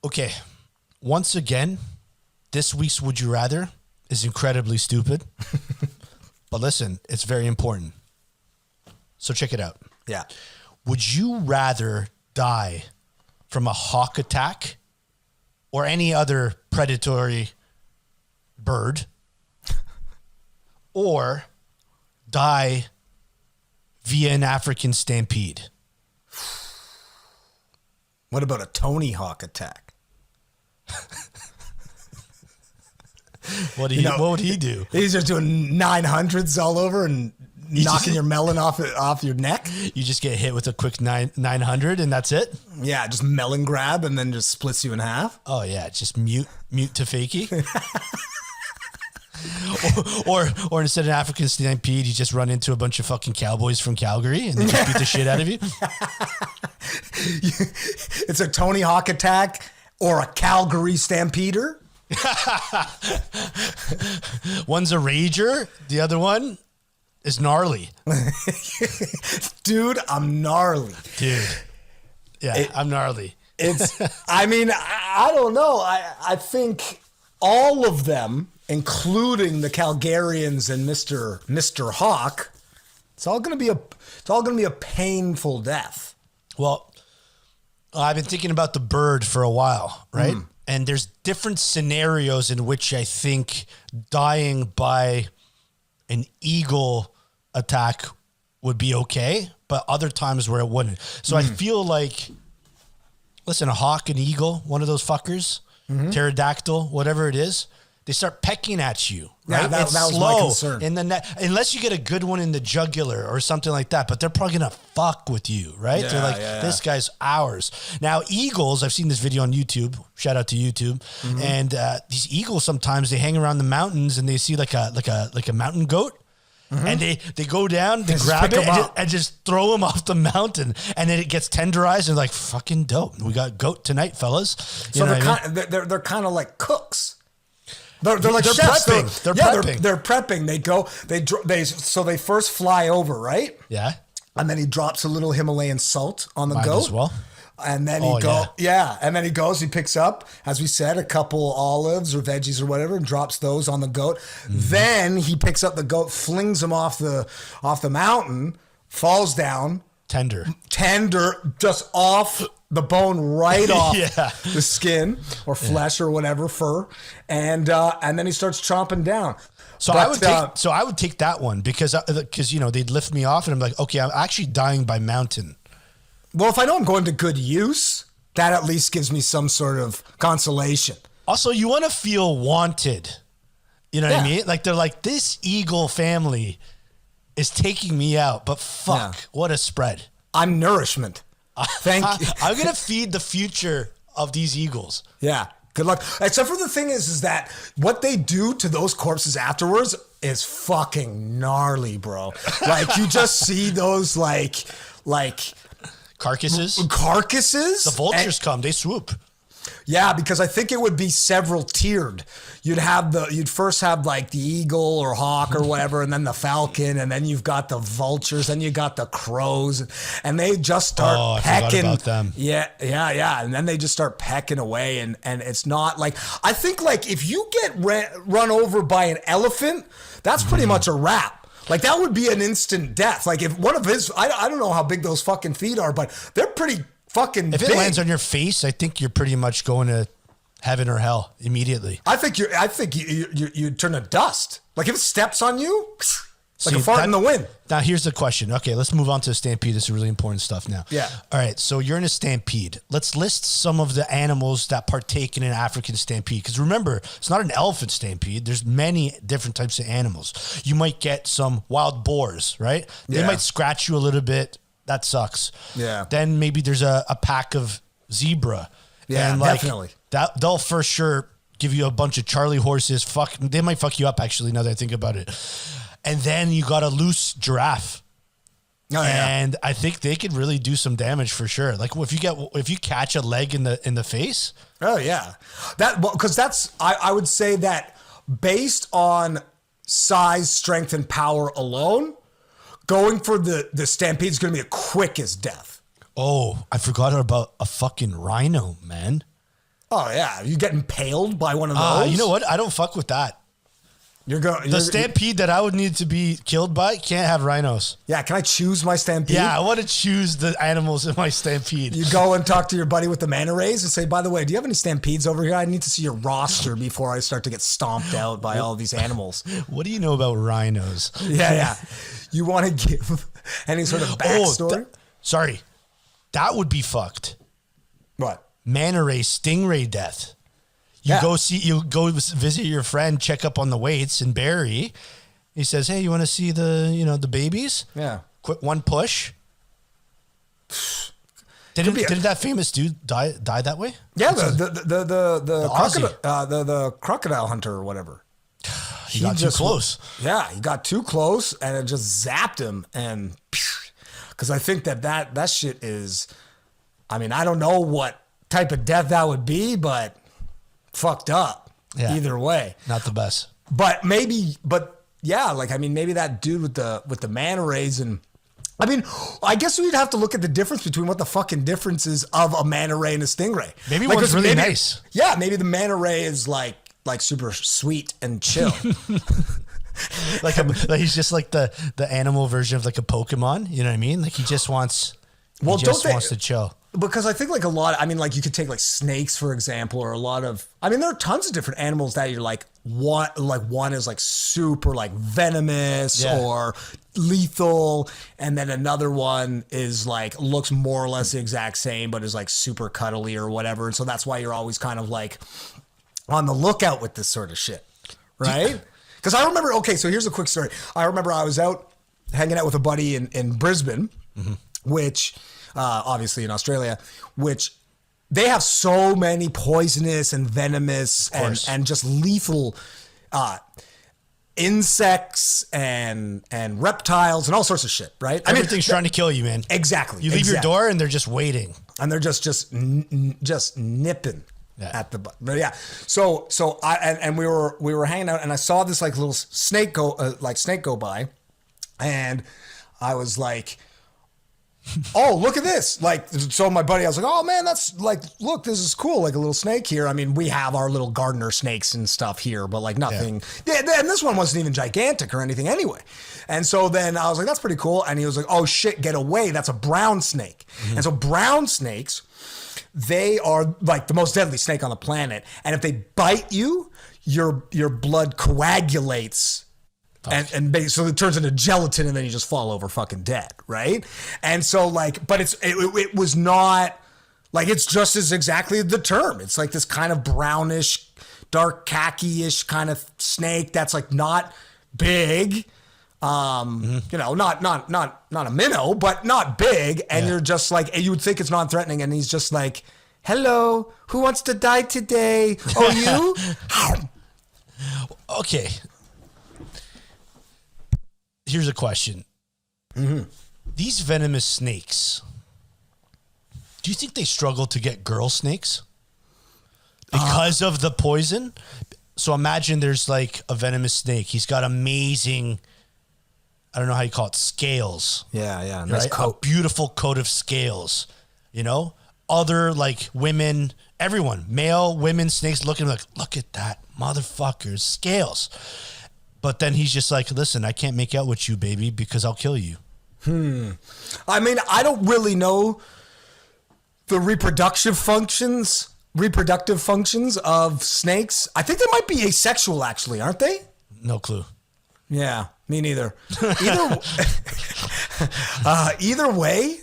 Okay. Once again, this week's Would You Rather is incredibly stupid. But listen, it's very important. So check it out. Yeah. Would you rather die from a hawk attack or any other predatory bird, or die via an African stampede? What about a Tony Hawk attack? What would he do? He's just doing 900s all over and knocking your melon off your neck. You just get hit with a quick 900 and that's it? Yeah, just melon grab and then just splits you in half. Oh yeah, just mute to fakie. or instead of an African stampede, you just run into a bunch of fucking cowboys from Calgary and they just beat the shit out of you. It's a Tony Hawk attack or a Calgary stampeder. One's a rager, the other one is gnarly. Dude, I'm gnarly. Dude. Yeah, I'm gnarly. I don't know. I think all of them, including the Calgarians and Mr. Hawk, it's all gonna be a painful death. Well, I've been thinking about the bird for a while, right? And there's different scenarios in which I think dying by an eagle attack would be okay, but other times where it wouldn't. So I feel like, listen, a hawk, an eagle, one of those fuckers, pterodactyl, whatever it is, they start pecking at you, right? Yeah, that was my concern. In the unless you get a good one in the jugular or something like that, but they're probably gonna fuck with you, right? Yeah, they're like, this guy's ours. Now, eagles, I've seen this video on YouTube. Shout out to YouTube. And these eagles, sometimes they hang around the mountains and they see like a mountain goat. And they go down, they grab it and just throw them off the mountain, and then it gets tenderized and like, fucking dope. We got goat tonight, fellas. So they're kind of like cooks. They're like they're chefs. prepping. They're prepping. They're prepping. So they first fly over, right? Yeah. And then he drops a little Himalayan salt on the Might goat. as well. And then and then he picks up, as we said, a couple olives or veggies or whatever, and drops those on the goat. Then he picks up the goat, flings him off the mountain, falls down. Tender, just off the bone, right off the skin or flesh or whatever, fur, and then he starts chomping down. So I would take that one because they'd lift me off and I'm like, okay, I'm actually dying by mountain. Well, if I know I'm going to good use, that at least gives me some sort of consolation. Also, you want to feel wanted. You know what I mean? Like they're like, this eagle family is taking me out, but fuck, what a spread. I'm nourishment. Thank you. I'm going to feed the future of these eagles. Yeah. Good luck. Except for the thing is that what they do to those corpses afterwards is fucking gnarly, bro. Like you just see those like carcasses. The vultures come, they swoop. Yeah, because I think it would be several tiered. You'd first have like the eagle or hawk or whatever, and then the falcon, and then you've got the vultures, then you got the crows, and they just start pecking. I forgot about them. Yeah, and then they just start pecking away, and it's not like, I think like if you get run over by an elephant, that's pretty much a wrap. Like that would be an instant death. Like if one of his, I don't know how big those fucking feet are, but they're pretty fucking big. If it lands on your face, I think you're pretty much going to heaven or hell immediately. I think you turn to dust. Like if it steps on you, like a fart in the wind. Now here's the question. Okay, let's move on to the stampede. This is really important stuff now. Yeah. All right, so you're in a stampede. Let's list some of the animals that partake in an African stampede. Because remember, it's not an elephant stampede. There's many different types of animals. You might get some wild boars, right? They might scratch you a little bit. That sucks. Yeah. Then maybe there's a pack of zebra. Yeah, and definitely. They'll for sure give you a bunch of Charlie horses. They might fuck you up, actually, now that I think about it. And then you got a loose giraffe. Oh, yeah. And I think they could really do some damage for sure. Like if you catch a leg in the face. Oh yeah. Because I would say that based on size, strength, and power alone, going for the stampede is going to be the quickest death. Oh, I forgot about a fucking rhino, man. Oh yeah, you get impaled by one of those. You know what? I don't fuck with that. The stampede that I would need to be killed by can't have rhinos. Yeah, can I choose my stampede? Yeah, I want to choose the animals in my stampede. You go and talk to your buddy with the manta rays and say, by the way, do you have any stampedes over here? I need to see your roster before I start to get stomped out by all these animals. What do you know about rhinos? Yeah. You want to give any sort of backstory? Sorry. That would be fucked. What? Manta ray stingray death. You go visit your friend, check up on the weights in Barrie. He says, "Hey, you want to see the babies?" Yeah. Quick one push. Didn't that famous dude die that way? Yeah, the crocodile hunter or whatever. He got too close. Yeah, he got too close and it just zapped him. And because I think that shit is, I mean, I don't know what type of death that would be, but fucked up. Yeah. Either way. Not the best. But yeah, like, I mean, maybe that dude with the manta rays and, I mean, I guess we'd have to look at the difference between what the fucking difference is of a manta ray and a stingray. Maybe one's really nice. Yeah, maybe the manta ray is like super sweet and chill. like he's just like the animal version of like a Pokemon. You know what I mean? Like he just wants to chill. Because I think like a lot, I mean, like you could take like snakes, for example, or a lot of, I mean, there are tons of different animals that you're like, one is like super like venomous or lethal. And then another one is like, looks more or less the exact same, but is like super cuddly or whatever. And so that's why you're always kind of like on the lookout with this sort of shit. Right? Because I remember, okay, so here's a quick story. I remember I was out hanging out with a buddy in Brisbane, which... obviously in Australia, which they have so many poisonous and venomous and just lethal insects and reptiles and all sorts of shit, right? Everything's trying to kill you, man. Exactly. You leave your door and they're just waiting. And they're just nipping at the butt. But yeah. So we were hanging out and I saw this like little snake go by and I was like, oh, look at this. Like, so my buddy, I was like, oh man, that's like, look, this is cool. Like a little snake here. I mean, we have our little gardener snakes and stuff here, but like nothing. Yeah. And this one wasn't even gigantic or anything anyway. And so then I was like, that's pretty cool. And he was like, oh shit, get away. That's a brown snake. Mm-hmm. And so brown snakes, they are like the most deadly snake on the planet. And if they bite you, your blood coagulates. And so it turns into gelatin and then you just fall over fucking dead, right? And so like, but it was not, like it's just as exactly the term. It's like this kind of brownish, dark khaki-ish kind of snake that's like not big, you know, not a minnow, but not big. And you're just like, you would think it's non-threatening and he's just like, hello, who wants to die today? Oh, you? Okay. Here's a question. Mm-hmm. These venomous snakes, do you think they struggle to get girl snakes because of the poison? So imagine there's like a venomous snake. He's got amazing, I don't know how you call it, scales. Yeah. Nice coat. A beautiful coat of scales, you know? Other like women, everyone, male, women, snakes looking like, look at that motherfucker's scales. But then he's just like, listen, I can't make out with you, baby, because I'll kill you. I mean, I don't really know the reproductive functions of snakes. I think they might be asexual, actually, aren't they? No clue. Yeah, me neither. Either way,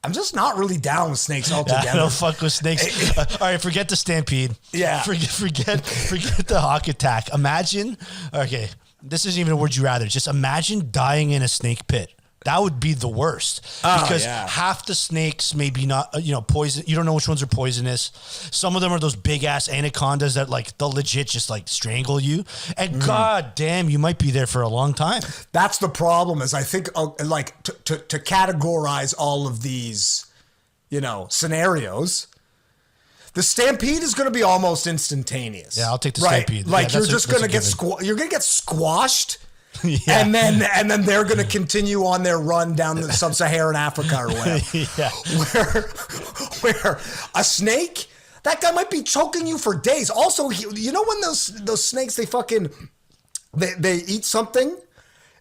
I'm just not really down with snakes altogether. Yeah, I don't fuck with snakes. All right, forget the stampede. Yeah. Forget the hawk attack. Imagine, okay, this isn't even a would you rather. Just imagine dying in a snake pit. That would be the worst because half the snakes maybe not, poison. You don't know which ones are poisonous. Some of them are those big ass anacondas that like they'll legit just like strangle you. And god damn, you might be there for a long time. That's the problem is I think like to categorize all of these, scenarios, the stampede is going to be almost instantaneous. Yeah, I'll take the stampede. Like you're just going to get you're going to get squashed Yeah. And then they're going to continue on their run down the sub-Saharan Africa or whatever. Yeah. Where a snake, that guy might be choking you for days. Also, you know when those snakes, they eat something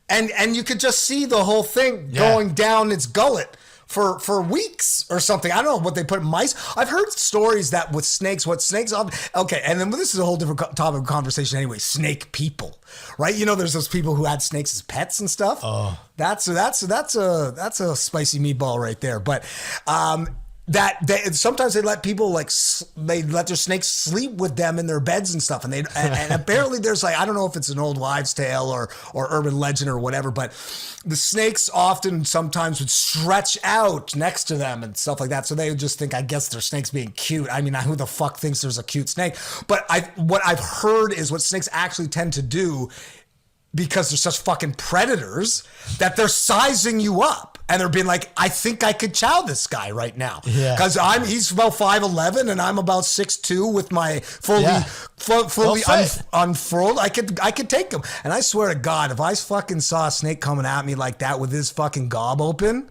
and you could just see the whole thing going down its gullet for weeks or something. I don't know what they put in mice. I've heard stories that with snakes, okay, and then this is a whole different topic of conversation anyway, snake people, right? You know, there's those people who had snakes as pets and stuff. Oh. That's a spicy meatball right there. But sometimes they let people they let their snakes sleep with them in their beds and stuff, and apparently there's I don't know if it's an old wives' tale or urban legend or whatever, but the snakes sometimes would stretch out next to them and stuff like that, so they would just think, I guess their snake's being cute. I mean, who the fuck thinks there's a cute snake? But what I've heard is what snakes actually tend to do, because they're such fucking predators, that they're sizing you up and they're being like, I think I could chow this guy right now. Yeah. Because he's about 5'11" and I'm about 6'2" with my fully unfurled. I could take him. And I swear to God, if I fucking saw a snake coming at me like that with his fucking gob open,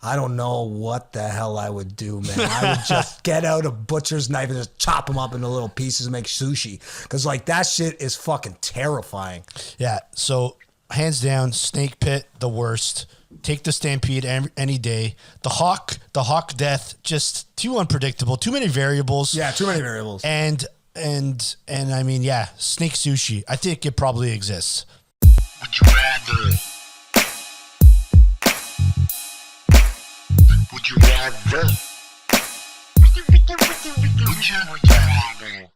I don't know what the hell I would do, man. I would just get out a butcher's knife and just chop them up into little pieces and make sushi. Because, that shit is fucking terrifying. Yeah, so hands down, snake pit, the worst. Take the stampede any day. The hawk death, just too unpredictable. Too many variables. Yeah, too many variables. And I mean, yeah, snake sushi. I think it probably exists. Would you rather? Would you rather? Would you rather?